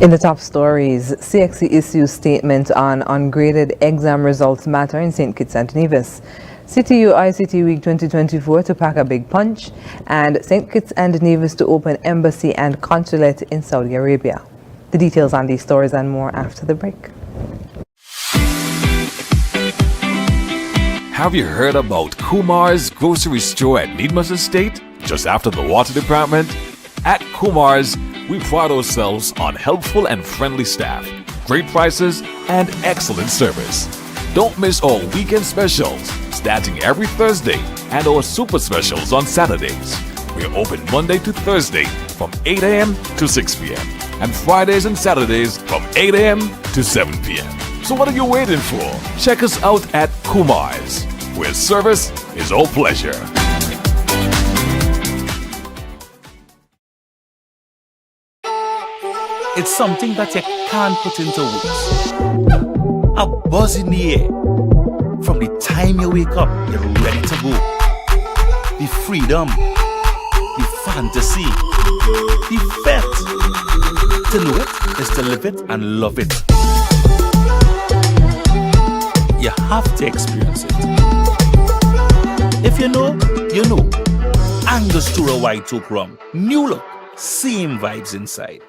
In the top stories, CXC issues statement on ungraded exam results matter in St. Kitts and Nevis. CTU ICT Week 2024 to pack a big punch, and St. Kitts and Nevis to open embassy and consulate in Saudi Arabia. The details on these stories and more after the break. Have you heard about Kumar's grocery store at Needmos Estate, just after the water department? At Kumar's, we pride ourselves on helpful and friendly staff, great prices, and excellent service. Don't miss our weekend specials, starting every Thursday, and our super specials on Saturdays. We're open Monday to Thursday from 8 a.m. to 6 p.m. and Fridays and Saturdays from 8 a.m. to 7 p.m. So what are you waiting for? Check us out at Kumar's, where service is our pleasure. It's something that you can't put into words. A buzz in the air. From the time you wake up, you're ready to go. The freedom, the fantasy, the fete. To know it is to live it and love it. You have to experience it. If you know, you know. Angostura White Oak Rum. New look, same vibes inside.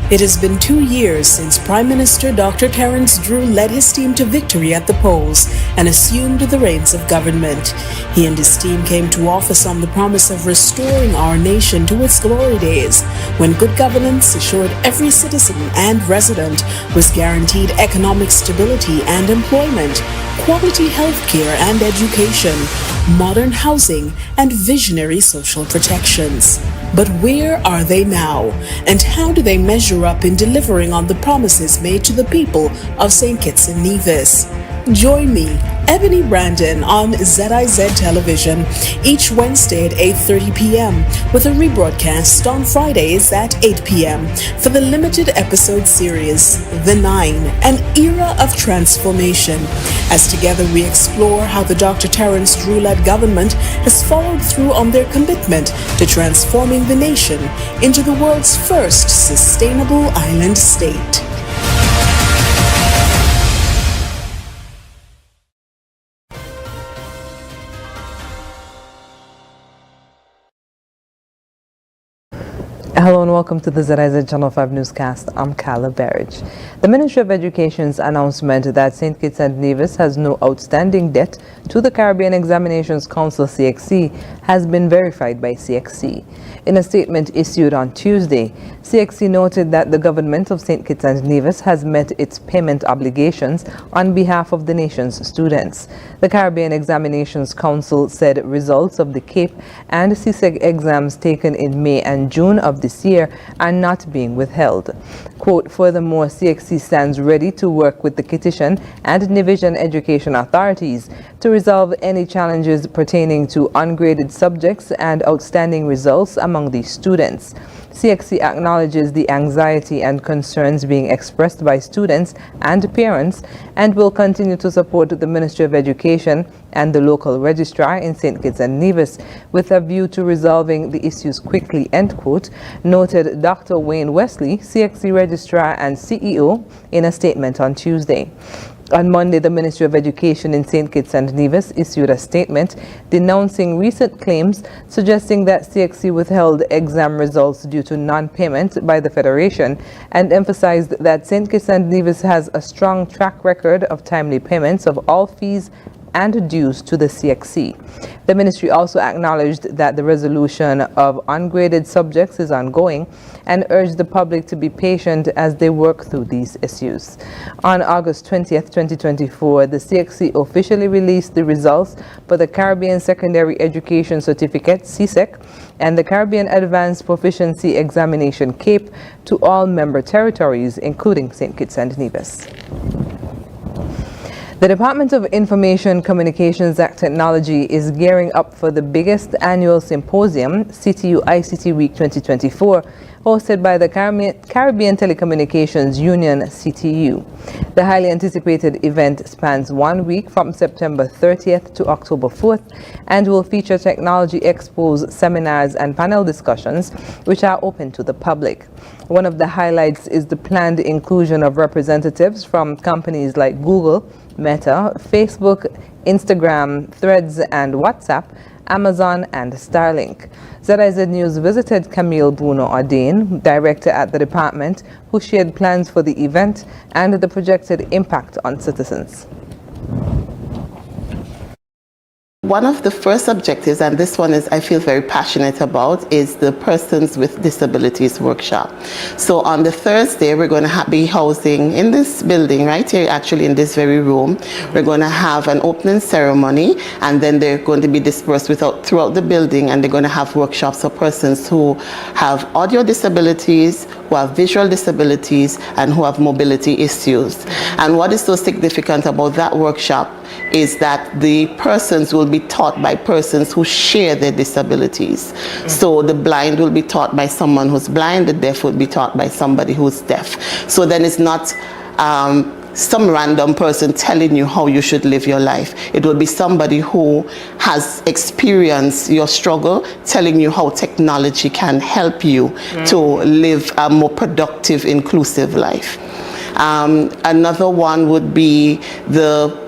It has been 2 years since Prime Minister Dr. Terence Drew led his team to victory at the polls and assumed the reins of government. He and his team came to office on the promise of restoring our nation to its glory days, when good governance assured every citizen and resident was guaranteed economic stability and employment, quality health care and education, modern housing, and visionary social protections. But where are they now? And how do they measure up in delivering on the promises made to the people of St. Kitts and Nevis? Join me, Ebony Brandon, on ZIZ television each Wednesday at 8:30 p.m. with a rebroadcast on Fridays at 8 p.m. for the limited episode series, The Nine, an era of transformation. As together we explore how the Dr. Terence Drew-led government has followed through on their commitment to transforming the nation into the world's first sustainable island state. Hello and welcome to the ZIZ Channel 5 newscast. I'm Carla Berridge. The Ministry of Education's announcement that St. Kitts and Nevis has no outstanding debt to the Caribbean Examinations Council CXC has been verified by CXC. In a statement issued on Tuesday, CXC noted that the government of St. Kitts and Nevis has met its payment obligations on behalf of the nation's students. The Caribbean Examinations Council said results of the CAPE and CSEG exams taken in May and June of this year are not being withheld. Quote, furthermore, CXC stands ready to work with the Kittitian and Nevision education authorities to resolve any challenges pertaining to ungraded subjects and outstanding results among these students. CXC acknowledges the anxiety and concerns being expressed by students and parents and will continue to support the Ministry of Education and the local registrar in St. Kitts and Nevis with a view to resolving the issues quickly, end quote, noted Dr. Wayne Wesley, CXC registrar and CEO, in a statement on Tuesday. On Monday, the Ministry of Education in St. Kitts and Nevis issued a statement denouncing recent claims suggesting that CXC withheld exam results due to non-payment by the Federation and emphasized that St. Kitts and Nevis has a strong track record of timely payments of all fees and dues to the CXC. The ministry also acknowledged that the resolution of ungraded subjects is ongoing and urged the public to be patient as they work through these issues. On August 20th, 2024, the CXC officially released the results for the Caribbean Secondary Education Certificate, CSEC, and the Caribbean Advanced Proficiency Examination, CAPE, to all member territories, including St. Kitts and Nevis. The Department of Information, Communications and Technology is gearing up for the biggest annual symposium, CTU ICT Week 2024, hosted by the Caribbean Telecommunications Union, CTU. The highly anticipated event spans 1 week from September 30th to October 4th and will feature technology expos, seminars, and panel discussions, which are open to the public. One of the highlights is the planned inclusion of representatives from companies like Google, Meta, Facebook, Instagram, Threads, and WhatsApp, Amazon, and Starlink. ZIZ News visited Camille Bruno Ordine, director at the department, who shared plans for the event and the projected impact on citizens. One of the first objectives, and this one is I feel very passionate about, is the Persons with Disabilities Workshop. So on the Thursday, we're going to be housing in this building, right here, actually in this very room, we're going to have an opening ceremony, and then they're going to be dispersed throughout the building, and they're going to have workshops for persons who have audio disabilities, who have visual disabilities, and who have mobility issues. And what is so significant about that workshop is that the persons will be taught by persons who share their disabilities. So the blind will be taught by someone who's blind, the deaf will be taught by somebody who's deaf. So then it's not some random person telling you how you should live your life. It will be somebody who has experienced your struggle, telling you how technology can help you to live a more productive, inclusive life. Another one would be the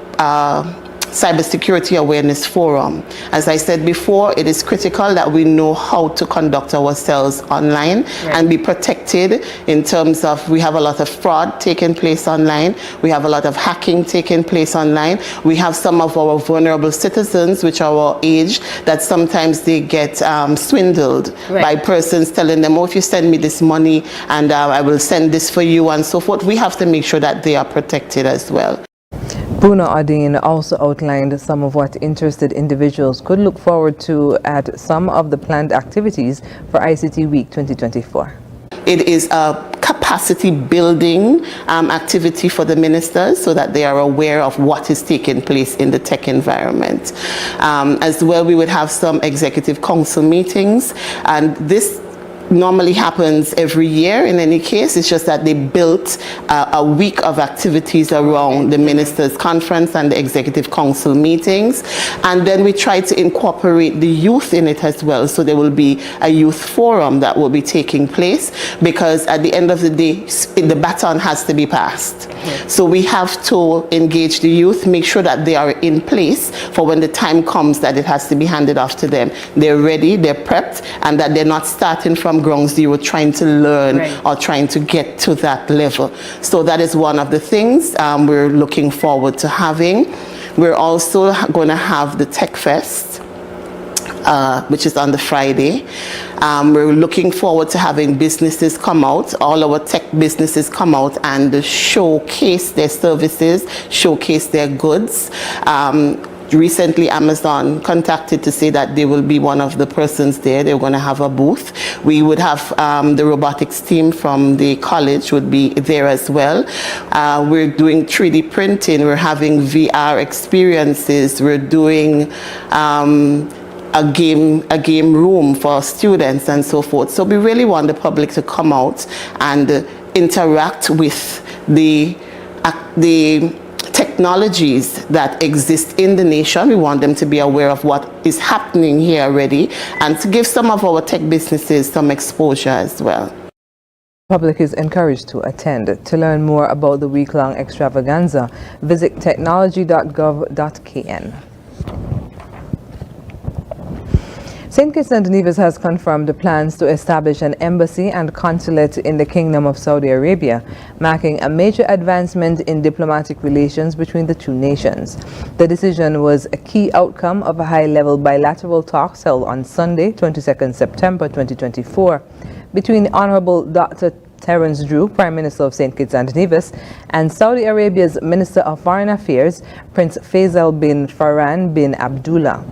Cybersecurity Awareness Forum. As I said before, it is critical that we know how to conduct ourselves online and be protected in terms of, we have a lot of fraud taking place online, we have a lot of hacking taking place online, we have some of our vulnerable citizens, which are our age, that sometimes they get swindled by persons telling them, oh, if you send me this money and I will send this for you and so forth. We have to make sure that they are protected as well. Bruno Ordine also outlined some of what interested individuals could look forward to at some of the planned activities for ICT Week 2024. It is a capacity building activity for the ministers so that they are aware of what is taking place in the tech environment. As well, we would have some executive council meetings, and this normally happens every year. In any case, it's just that they built a week of activities around the ministers' conference and the executive council meetings, and then we try to incorporate the youth in it as well. So there will be a youth forum that will be taking place, because at the end of the day, the baton has to be passed. So we have to engage the youth, make sure that they are in place for when the time comes that it has to be handed off to them. They're ready, they're prepped, and that they're not starting from ground zero trying to learn or trying to get to that level. So that is one of the things we're looking forward to having. We're also going to have the Tech Fest, which is on the Friday. We're looking forward to having businesses come out, all our tech businesses come out and showcase their services, showcase their goods. Recently, Amazon contacted to say that they will be one of the persons there. They're going to have a booth. We would have the robotics team from the college would be there as well. We're doing 3D printing. We're having VR experiences. We're doing a game room for students and so forth. So we really want the public to come out and interact with the technologies that exist in the nation. We want them to be aware of what is happening here already, and to give some of our tech businesses some exposure as well. The public is encouraged to attend. To learn more about the week-long extravaganza, visit technology.gov.kn. St. Kitts and Nevis has confirmed the plans to establish an embassy and consulate in the Kingdom of Saudi Arabia, marking a major advancement in diplomatic relations between the two nations. The decision was a key outcome of a high-level bilateral talks held on Sunday, 22nd September 2024, between Honorable Dr. Terence Drew, Prime Minister of St. Kitts and Nevis, and Saudi Arabia's Minister of Foreign Affairs, Prince Faisal bin Farhan bin Abdullah.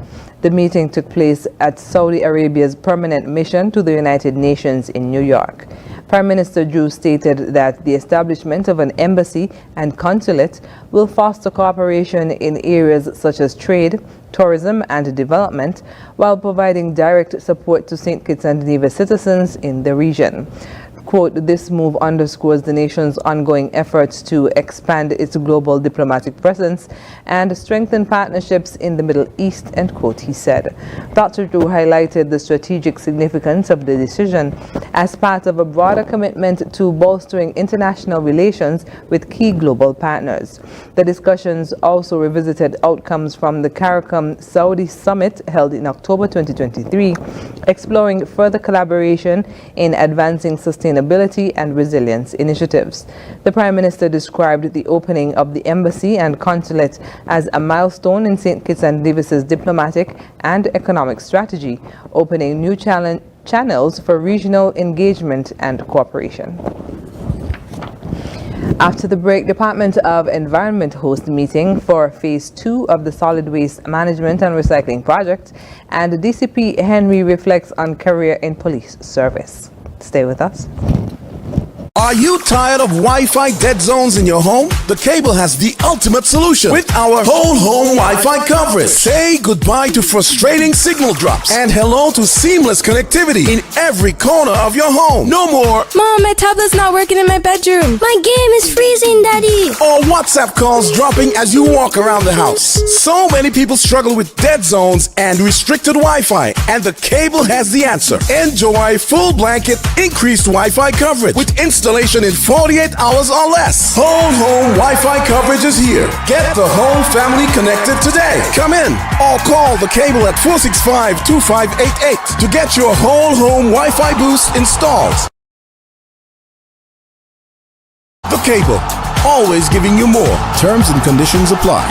The meeting took place at Saudi Arabia's permanent mission to the United Nations in New York. Prime Minister Drew stated that the establishment of an embassy and consulate will foster cooperation in areas such as trade, tourism, and development, while providing direct support to St. Kitts and Nevis citizens in the region. Quote, this move underscores the nation's ongoing efforts to expand its global diplomatic presence and strengthen partnerships in the Middle East, end quote, he said. Dr. Drew highlighted the strategic significance of the decision as part of a broader commitment to bolstering international relations with key global partners. The discussions also revisited outcomes from the CARICOM Saudi Summit held in October 2023, exploring further collaboration in advancing sustainability and resilience initiatives. The Prime Minister described the opening of the embassy and consulate as a milestone in St. Kitts and Nevis's diplomatic and economic strategy, opening new channels for regional engagement and cooperation. After the break, Department of Environment hosts a meeting for Phase 2 of the Solid Waste Management and Recycling Project, and DCP Henry reflects on career in police service. Stay with us. Are you tired of Wi-Fi dead zones in your home? The Cable has the ultimate solution with our whole home Wi-Fi coverage. Say goodbye to frustrating signal drops and hello to seamless connectivity in every corner of your home. No more Mom, my tablet's not working in my bedroom. My game is freezing, Daddy. or WhatsApp calls dropping as you walk around the house. So many people struggle with dead zones and restricted Wi-Fi, and the Cable has the answer. Enjoy full blanket increased Wi-Fi coverage with installation in 48 hours or less. Whole home Wi-Fi coverage is here. Get the whole family connected today. Come in or call the Cable at 465-2588 to get your whole home Wi-Fi boost installed. The Cable, always giving you more. Terms and conditions apply.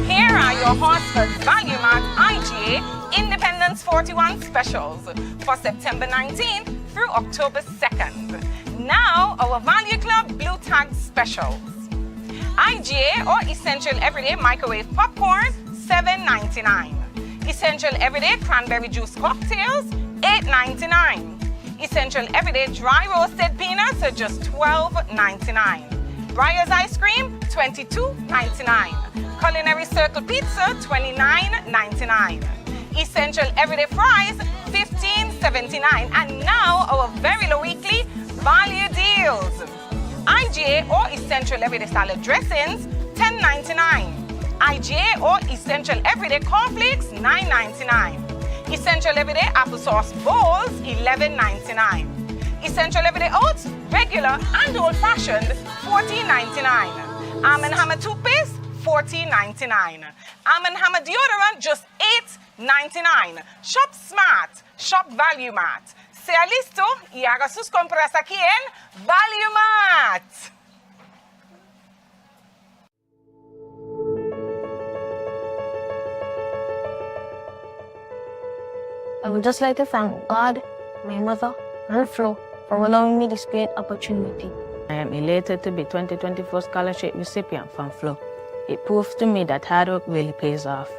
Here are your Horsefords Value Mart IGA Independence 41 specials for September 19th through October 2nd. Now, our Value Club Blue Tag specials. IGA or Essential Everyday Microwave Popcorn, $7.99. Essential Everyday Cranberry Juice Cocktails, $8.99. Essential Everyday Dry Roasted Peanuts are just $12.99. Breyers Ice Cream, $22.99. Culinary Circle Pizza, $29.99. Essential Everyday Fries, $15.79. And now our very low weekly value deals. IGA or Essential Everyday Salad Dressings, $10.99. IGA or Essential Everyday Cornflakes, $9.99. Essential Everyday Applesauce Bowls, $11.99. Essential Everyday Oats, regular and old-fashioned, $14.99. Arm & Hammer toothpaste, $14.99. Arm & Hammer deodorant, just $8.99. Shop smart, shop Value Mart. Sea listo y haga sus compras aquí en Value Mart. I would just like to thank God, my mother, and Flo for allowing me this great opportunity. I am elated to be 2024 scholarship recipient from Flo. It proves to me that hard work really pays off.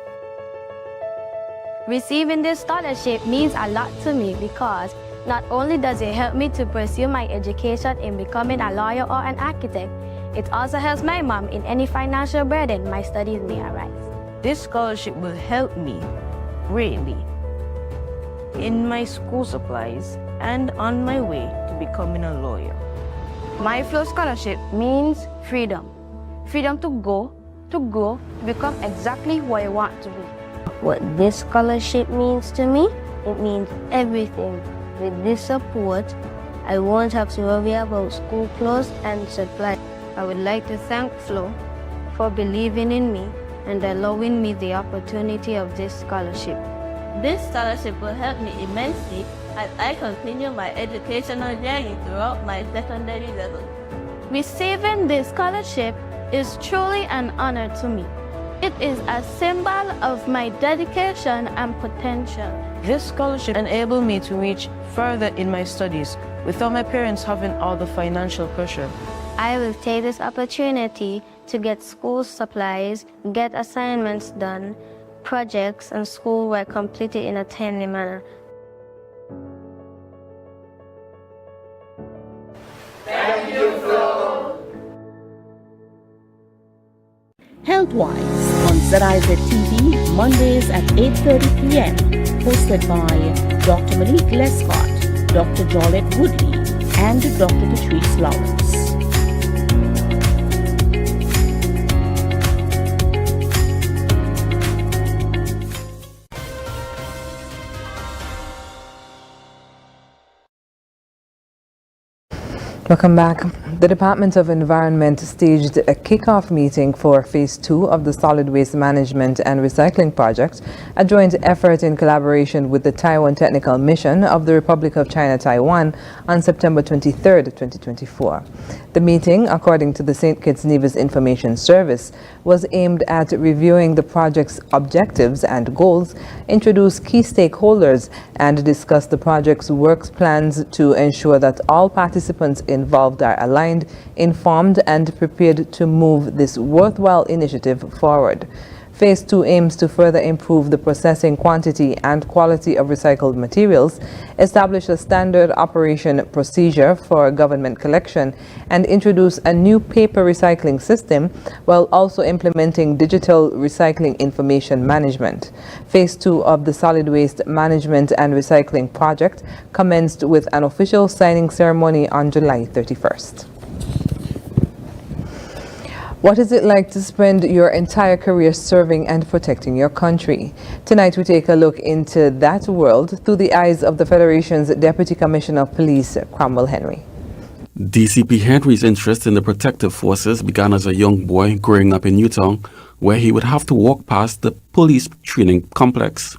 Receiving this scholarship means a lot to me because not only does it help me to pursue my education in becoming a lawyer or an architect, it also helps my mom in any financial burden my studies may arise. This scholarship will help me greatly in my school supplies and on my way to becoming a lawyer. My Flow scholarship means freedom. Freedom to go, to grow, to become exactly who I want to be. What this scholarship means to me, it means everything. With this support, I won't have to worry about school clothes and supplies. I would like to thank Flo for believing in me and allowing me the opportunity of this scholarship. This scholarship will help me immensely as I continue my educational journey throughout my secondary level. Receiving this scholarship is truly an honor to me. It is a symbol of my dedication and potential. This scholarship enabled me to reach further in my studies without my parents having all the financial pressure. I will take this opportunity to get school supplies, get assignments done, projects and schoolwork completed in a timely manner. Thank you, Flo. Health-Wise on ZIZ TV, Mondays at 8:30 p.m. Hosted by Dr. Malik Lescott. Dr. Jolette Woodley, and Dr. Patrice Lawrence. Welcome back. The Department of Environment staged a kickoff meeting for Phase 2 of the Solid Waste Management and Recycling Project, a joint effort in collaboration with the Taiwan Technical Mission of the Republic of China Taiwan on September 23, 2024. The meeting, according to the St. Kitts Nevis Information Service, was aimed at reviewing the project's objectives and goals, introduce key stakeholders, and discuss the project's work plans to ensure that all participants involved are aligned, informed, and prepared to move this worthwhile initiative forward. Phase 2 aims to further improve the processing quantity and quality of recycled materials, establish a standard operation procedure for government collection, and introduce a new paper recycling system while also implementing digital recycling information management. Phase 2 of the Solid Waste Management and Recycling Project commenced with an official signing ceremony on July 31st. What is it like to spend your entire career serving and protecting your country? Tonight we take a look into that world through the eyes of the Federation's Deputy Commissioner of Police, Cromwell Henry. DCP Henry's interest in the protective forces began as a young boy growing up in Newtown, where he would have to walk past the police training complex.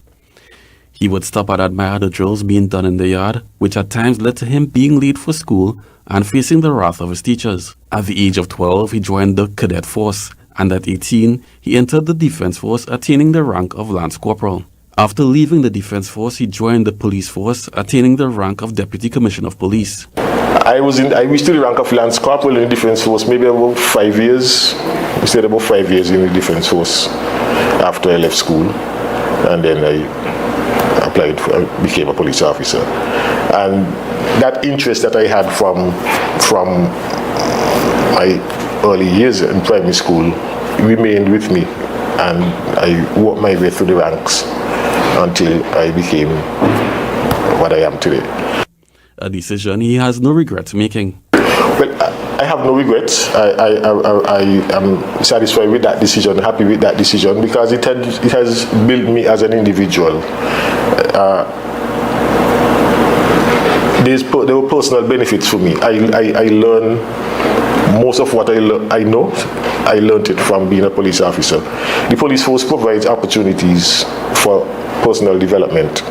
He would stop and admire the drills being done in the yard, which at times led to him being late for school and facing the wrath of his teachers. At the age of 12, he joined the cadet force, and at 18, he entered the defense force, attaining the rank of Lance Corporal. After leaving the defense force, he joined the police force, attaining the rank of Deputy Commissioner of Police. I reached the rank of Lance Corporal in the defense force maybe about 5 years. We stayed about 5 years in the defense force after I left school, and then I became a police officer. And that interest that I had from my early years in primary school remained with me, and I worked my way through the ranks until I became what I am today. A decision he has no regrets making. Well, I have no regrets. I am satisfied with that decision, happy with that decision, because it has built me as an individual. There were personal benefits for me. I learned most of what I know. I learned it from being a police officer. The police force provides opportunities for personal development,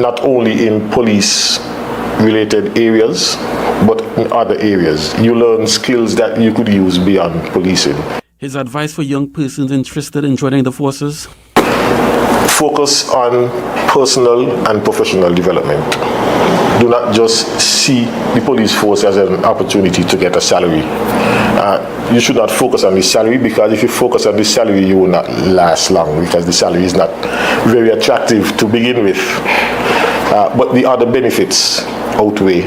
not only in police-related areas, but in other areas. You learn skills that you could use beyond policing. His advice for young persons interested in joining the forces? Focus on personal and professional development. Do not just see the police force as an opportunity to get a salary. You should not focus on the salary, because if you focus on the salary, you will not last long, because the salary is not very attractive to begin with. But the other benefits outweigh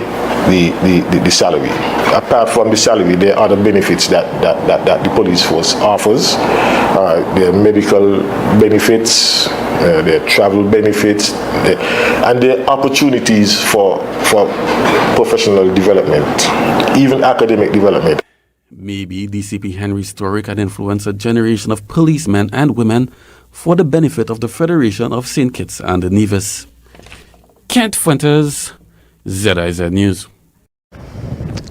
the salary. Apart from the salary, there are other benefits that the police force offers. Their medical benefits, their travel benefits, and their opportunities for professional development, even academic development. Maybe DCP Henry's story can influence a generation of policemen and women for the benefit of the Federation of St. Kitts and Nevis. Kent Fuentes, ZIZ News.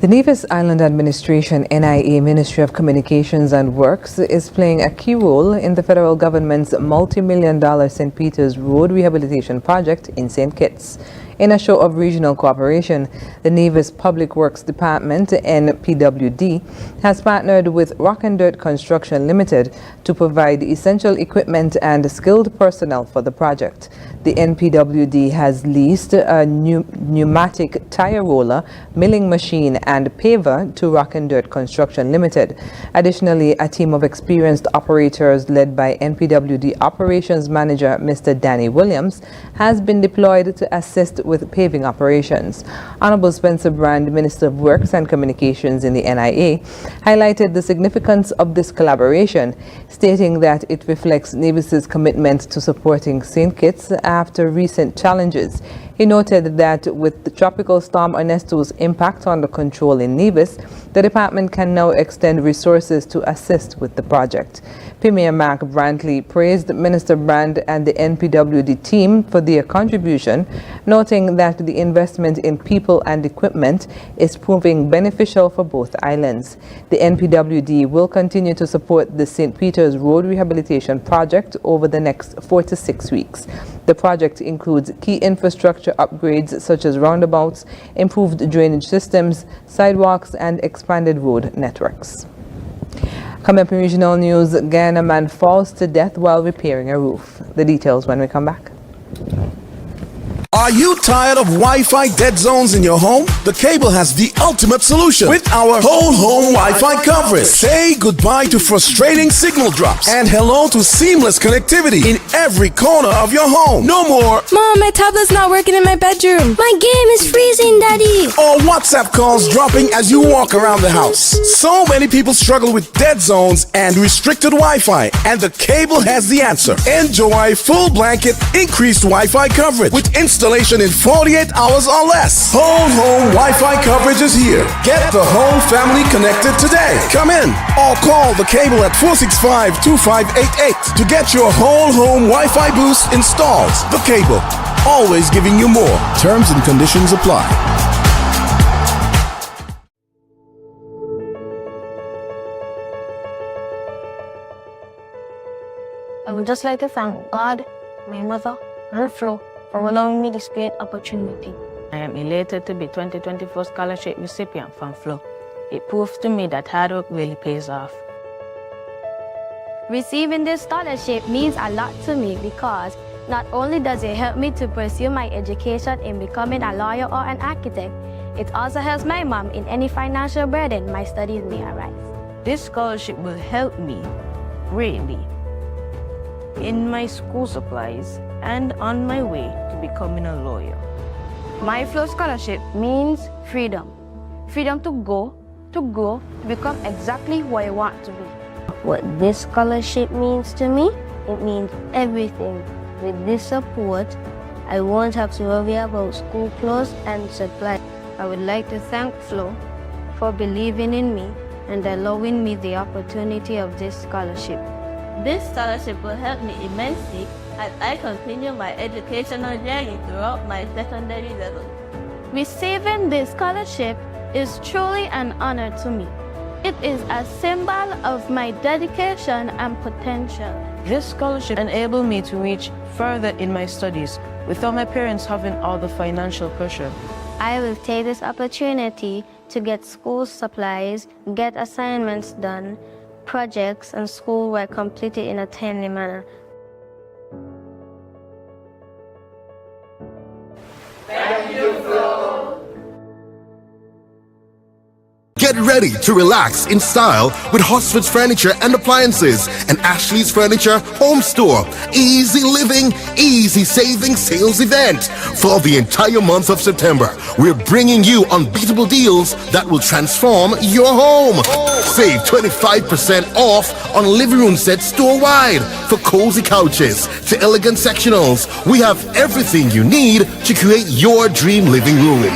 The Nevis Island Administration, NIA, Ministry of Communications and Works, is playing a key role in the federal government's multi-million-dollar St. Peter's Road Rehabilitation Project in St. Kitts. In a show of regional cooperation, the Nevis Public Works Department, NPWD, has partnered with Rock and Dirt Construction Limited to provide essential equipment and skilled personnel for the project. The NPWD has leased a pneumatic tire roller, milling machine, and paver to Rock and Dirt Construction Limited. Additionally, a team of experienced operators led by NPWD Operations Manager Mr. Danny Williams has been deployed to assist with paving operations. Honorable Spencer Brand, Minister of Works and Communications in the NIA, highlighted the significance of this collaboration, stating that it reflects Nevis's commitment to supporting St. Kitts after recent challenges. He noted that with the tropical storm Ernesto's impact on the control in Nevis, the department can now extend resources to assist with the project. Premier Mark Brantley praised Minister Brand and the NPWD team for their contribution, noting that the investment in people and equipment is proving beneficial for both islands. The NPWD will continue to support the St. Peter's Road Rehabilitation Project over the next 4 to 6 weeks. The project includes key infrastructure upgrades such as roundabouts, improved drainage systems, sidewalks, and expanded road networks. Coming up in regional news, Guyana man falls to death while repairing a roof. The details when we come back. Are you tired of Wi-Fi dead zones in your home? The Cable has the ultimate solution with our whole home Wi-Fi coverage. Say goodbye to frustrating signal drops and hello to seamless connectivity in every corner of your home. No more Mom, my tablet's not working in my bedroom. My game is freezing, Daddy. or WhatsApp calls dropping as you walk around the house. So many people struggle with dead zones and restricted Wi-Fi, and the Cable has the answer. Enjoy full blanket increased Wi-Fi coverage with installation in 48 hours or less. Whole home Wi-Fi coverage is here. Get the whole family connected today. Come in or call the Cable at 465-2588 to get your whole home Wi-Fi boost installed. The Cable, always giving you more. Terms and conditions apply. I would just like to thank God, my mother, and Flo for allowing me this great opportunity. I am elated to be 2024 scholarship recipient from Flo. It proves to me that hard work really pays off. Receiving this scholarship means a lot to me because not only does it help me to pursue my education in becoming a lawyer or an architect, it also helps my mom in any financial burden my studies may arise. This scholarship will help me greatly in my school supplies and on my way to becoming a lawyer. My Flow scholarship means freedom. Freedom to go, to grow, to become exactly who I want to be. What this scholarship means to me, it means everything. With this support, I won't have to worry about school clothes and supplies. I would like to thank Flo for believing in me and allowing me the opportunity of this scholarship. This scholarship will help me immensely as I continue my educational journey throughout my secondary level. Receiving this scholarship is truly an honor to me. It is a symbol of my dedication and potential. This scholarship enabled me to reach further in my studies without my parents having all the financial pressure. I will take this opportunity to get school supplies, get assignments done, projects and schoolwork completed in a timely manner. Thank you, Flo. Get ready to relax in style with Hosford's Furniture and Appliances and Ashley's Furniture Home Store. Easy living, easy saving sales event. For the entire month of September, we're bringing you unbeatable deals that will transform your home. Save 25% off on living room sets store-wide. For cozy couches to elegant sectionals, we have everything you need to create your dream living room.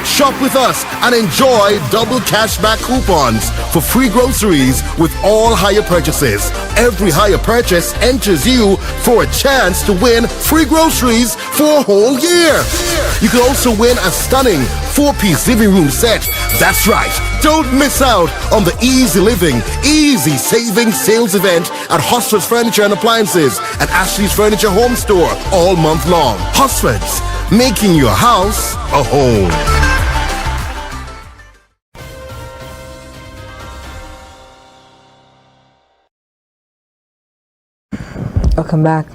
Shop with us and enjoy double cashback coupons for free groceries with all higher purchases. Every higher purchase enters you for a chance to win free groceries for a whole year. You can also win a stunning 4-piece living room set. That's right. Don't miss out on the Easy Living, Easy Saving sales event at Hosford's Furniture and Appliances and Ashley's Furniture Home Store all month long. Hosford's, making your house a home. Welcome back.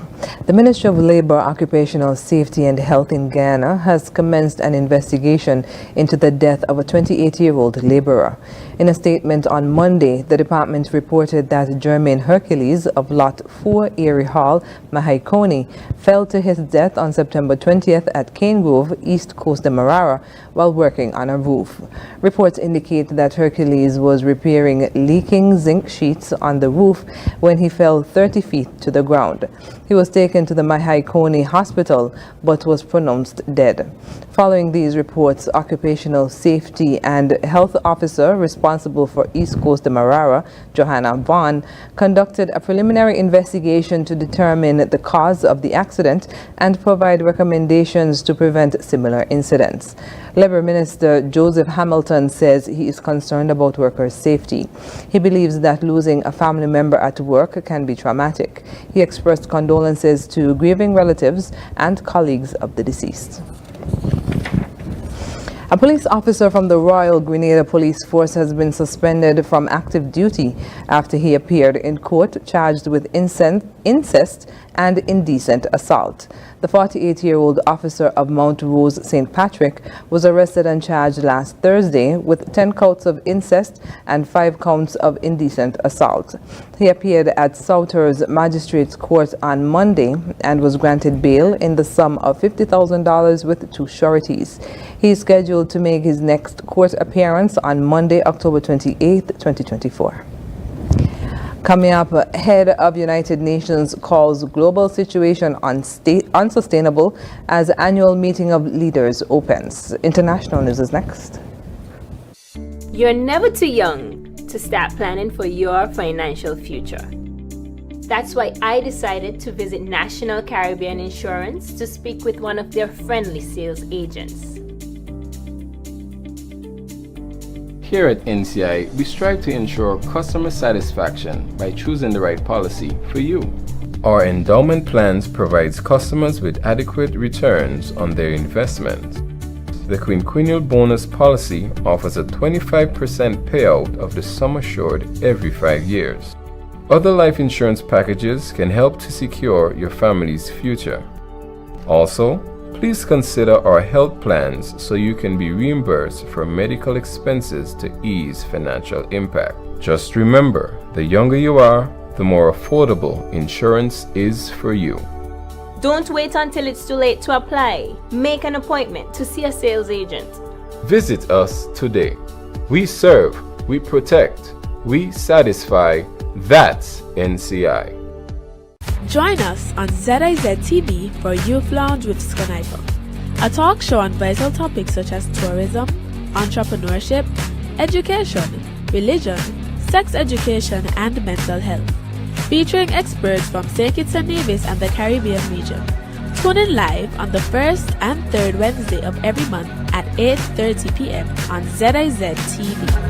The Ministry of Labour, Occupational Safety and Health in Guyana has commenced an investigation into the death of a 28-year-old labourer. In a statement on Monday, the department reported that Jermaine Hercules of Lot 4 Erie Hall, Mahaicony, fell to his death on September 20th at Cane Grove, East Coast Demerara, while working on a roof. Reports indicate that Hercules was repairing leaking zinc sheets on the roof when he fell 30 feet to the ground. He was taken to the Mahaicony Hospital but was pronounced dead. Following these reports, Occupational Safety and Health Officer responsible for East Coast Demerara, Johanna Vaughn, conducted a preliminary investigation to determine the cause of the accident and provide recommendations to prevent similar incidents. Labour Minister Joseph Hamilton says he is concerned about workers' safety. He believes that losing a family member at work can be traumatic. He expressed condolences to grieving relatives and colleagues of the deceased. A police officer from the Royal Grenada Police Force has been suspended from active duty after he appeared in court charged with incest and indecent assault. The 48-year-old officer of Mount Rose St. Patrick was arrested and charged last Thursday with 10 counts of incest and 5 counts of indecent assault. He appeared at Souters Magistrates Court on Monday and was granted bail in the sum of $50,000 with 2 sureties. He is scheduled to make his next court appearance on Monday, October 28, 2024. Coming up, head of United Nations calls global situation unsustainable as annual meeting of leaders opens. International news is next. You're never too young to start planning for your financial future. That's why I decided to visit National Caribbean Insurance to speak with one of their friendly sales agents. Here at NCI, we strive to ensure customer satisfaction by choosing the right policy for you. Our endowment plans provides customers with adequate returns on their investment. The quinquennial bonus policy offers a 25% payout of the sum assured every 5 years. Other life insurance packages can help to secure your family's future. Also, please consider our health plans so you can be reimbursed for medical expenses to ease financial impact. Just remember, the younger you are, the more affordable insurance is for you. Don't wait until it's too late to apply. Make an appointment to see a sales agent. Visit us today. We serve, we protect, we satisfy. That's NCI. Join us on ZIZ TV for Youth Lounge with Skanaipa, a talk show on vital topics such as tourism, entrepreneurship, education, religion, sex education, and mental health, featuring experts from St. Kitts and Nevis and the Caribbean region. Tune in live on the first and third Wednesday of every month at 8:30 p.m. on ZIZ TV.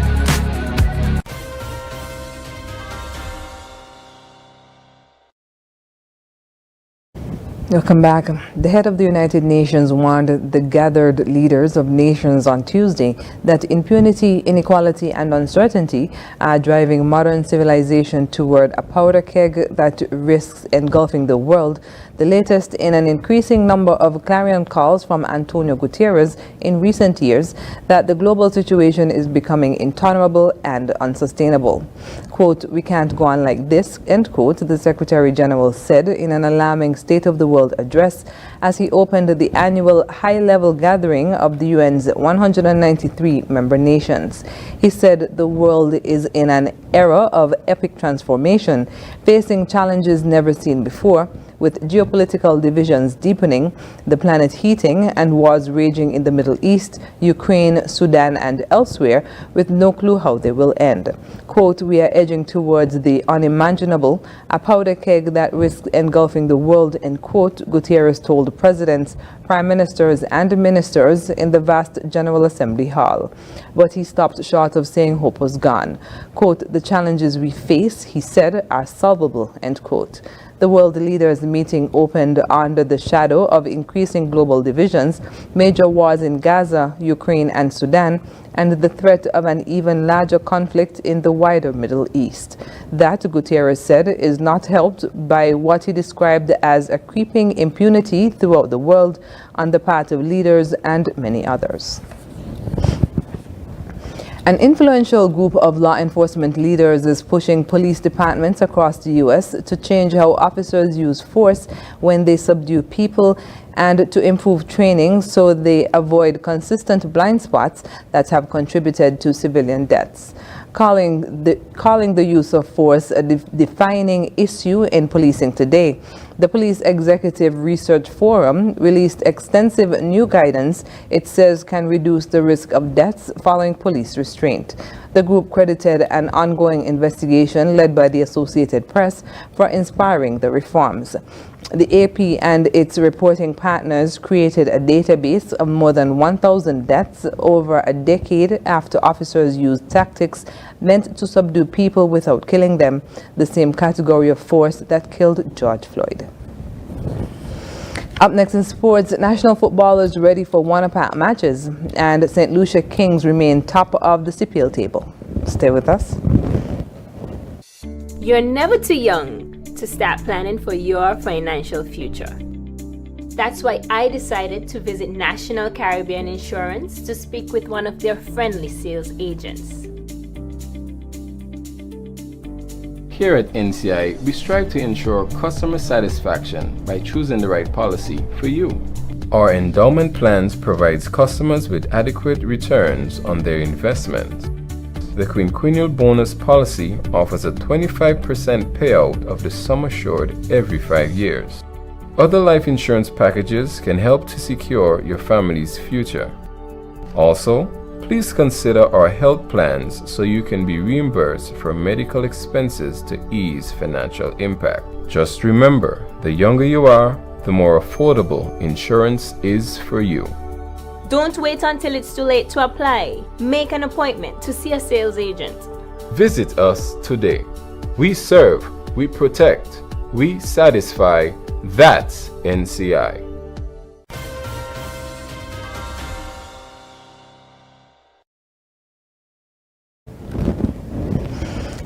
Welcome back. The head of the United Nations warned the gathered leaders of nations on Tuesday that impunity, inequality, and uncertainty are driving modern civilization toward a powder keg that risks engulfing the world, the latest in an increasing number of clarion calls from Antonio Guterres in recent years that the global situation is becoming intolerable and unsustainable. Quote, "We can't go on like this," end quote, the Secretary General said in an alarming State of the World address as he opened the annual high-level gathering of the UN's 193 member nations. He said the world is in an era of epic transformation, facing challenges never seen before, with geopolitical divisions deepening, the planet heating, and wars raging in the Middle East, Ukraine, Sudan, and elsewhere, with no clue how they will end. Quote, "We are edging towards the unimaginable, a powder keg that risks engulfing the world," end quote, Guterres told presidents, prime ministers, and ministers in the vast General Assembly Hall. But he stopped short of saying hope was gone. Quote, "The challenges we face," he said, "are solvable," end quote. The world leaders meeting opened under the shadow of increasing global divisions, major wars in Gaza, Ukraine and Sudan, and the threat of an even larger conflict in the wider Middle East. That, Guterres said, is not helped by what he described as a creeping impunity throughout the world on the part of leaders and many others. An influential group of law enforcement leaders is pushing police departments across the U.S. to change how officers use force when they subdue people and to improve training so they avoid consistent blind spots that have contributed to civilian deaths. Calling the use of force a defining issue in policing today, the Police Executive Research Forum released extensive new guidance it says can reduce the risk of deaths following police restraint. The group credited an ongoing investigation led by the Associated Press for inspiring the reforms. The AP and its reporting partners created a database of more than 1,000 deaths over a decade after officers used tactics meant to subdue people without killing them, the same category of force that killed George Floyd. Up next in sports, national footballers ready for one-pack matches, and St. Lucia Kings remain top of the CPL table. Stay with us. You're never too young to start planning for your financial future. That's why I decided to visit National Caribbean Insurance to speak with one of their friendly sales agents. Here at NCI, we strive to ensure customer satisfaction by choosing the right policy for you. Our endowment plans provides customers with adequate returns on their investment. The quinquennial bonus policy offers a 25% payout of the sum assured every 5 years. Other life insurance packages can help to secure your family's future. Also, please consider our health plans so you can be reimbursed for medical expenses to ease financial impact. Just remember, the younger you are, the more affordable insurance is for you. Don't wait until it's too late to apply. Make an appointment to see a sales agent. Visit us today. We serve, we protect, we satisfy. That's NCI.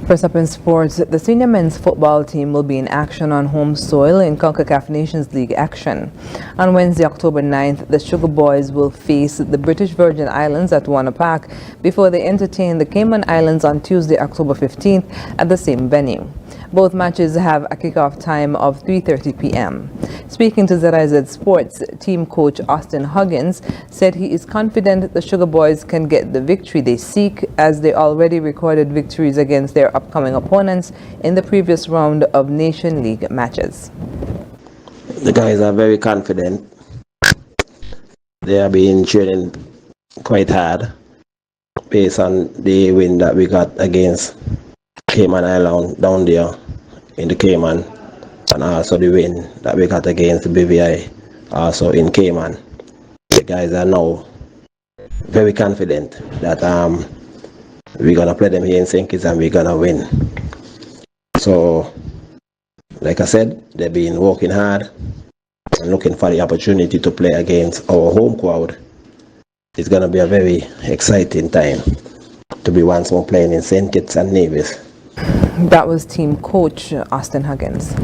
First up in sports, the senior men's football team will be in action on home soil in CONCACAF Nations League action. On Wednesday, October 9th, the Sugar Boys will face the British Virgin Islands at Warner Park before they entertain the Cayman Islands on Tuesday, October 15th at the same venue. Both matches have a kickoff time of 3:30 p.m. Speaking to ZIZ Sports, team coach Austin Huggins said he is confident the Sugar Boys can get the victory they seek, as they already recorded victories against their upcoming opponents in the previous round of Nation League matches. The guys are very confident. They have been training quite hard based on the win that we got against Cayman Island down there in the Cayman, and also the win that we got against BVI also in Cayman. The guys are now very confident that we're gonna play them here in St. Kitts and we're gonna win. So, like I said, they've been working hard and looking for the opportunity to play against our home crowd. It's gonna be a very exciting time to be once more playing in St. Kitts and Nevis. That was team coach Austin Huggins.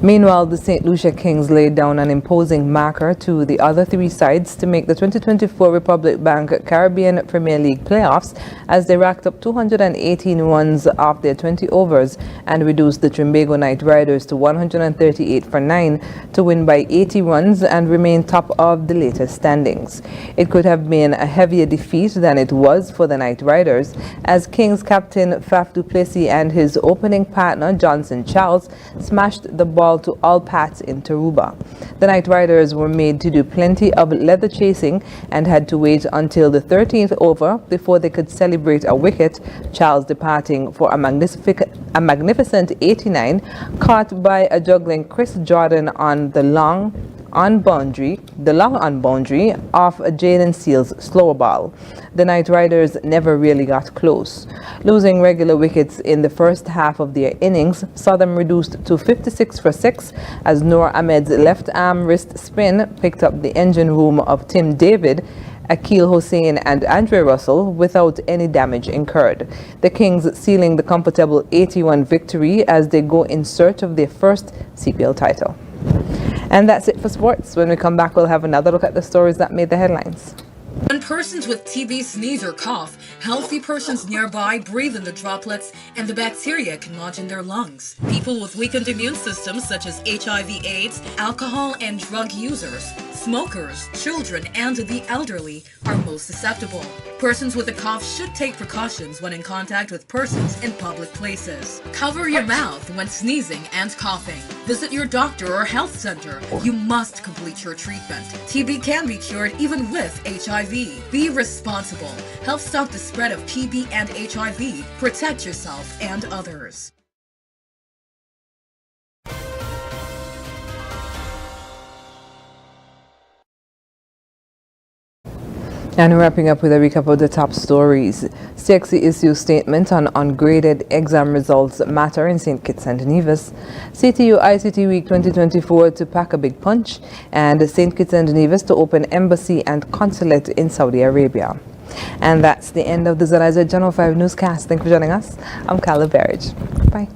Meanwhile, the St. Lucia Kings laid down an imposing marker to the other three sides to make the 2024 Republic Bank Caribbean Premier League playoffs, as they racked up 218 runs off their 20 overs and reduced the Trimbago Knight Riders to 138 for 9 to win by 80 runs and remain top of the latest standings. It could have been a heavier defeat than it was for the Knight Riders, as Kings captain Faf du Plessis and his opening partner Johnson Charles smashed the ball to all paths in Tarouba. The Knight Riders were made to do plenty of leather chasing and had to wait until the 13th over before they could celebrate a wicket, Charles departing for a magnificent 89, caught by a juggling Chris Jordan on on boundary, the long on boundary off Jaden Seal's slower ball. The Night Riders never really got close. Losing regular wickets in the first half of their innings saw them reduced to 56 for 6 as Noor Ahmed's left arm wrist spin picked up the engine room of Tim David, Akil Hossain and Andre Russell without any damage incurred. The Kings sealing the comfortable 81 victory as they go in search of their first CPL title. And that's it for sports. When we come back, we'll have another look at the stories that made the headlines. When persons with TB sneeze or cough, healthy persons nearby breathe in the droplets and the bacteria can lodge in their lungs. People with weakened immune systems such as HIV/AIDS, alcohol and drug users, smokers, children, and the elderly are most susceptible. Persons with a cough should take precautions when in contact with persons in public places. Cover your mouth when sneezing and coughing. Visit your doctor or health center. You must complete your treatment. TB can be cured even with HIV. Be responsible. Help stop the spread of TB and HIV. Protect yourself and others. And wrapping up with a recap of the top stories. CXC issues statement on ungraded exam results matter in St. Kitts and Nevis. CTU ICT Week 2024 to pack a big punch. And St. Kitts and Nevis to open embassy and consulate in Saudi Arabia. And that's the end of the ZIZ Channel 5 newscast. Thank you for joining us. I'm Carla Berridge. Bye.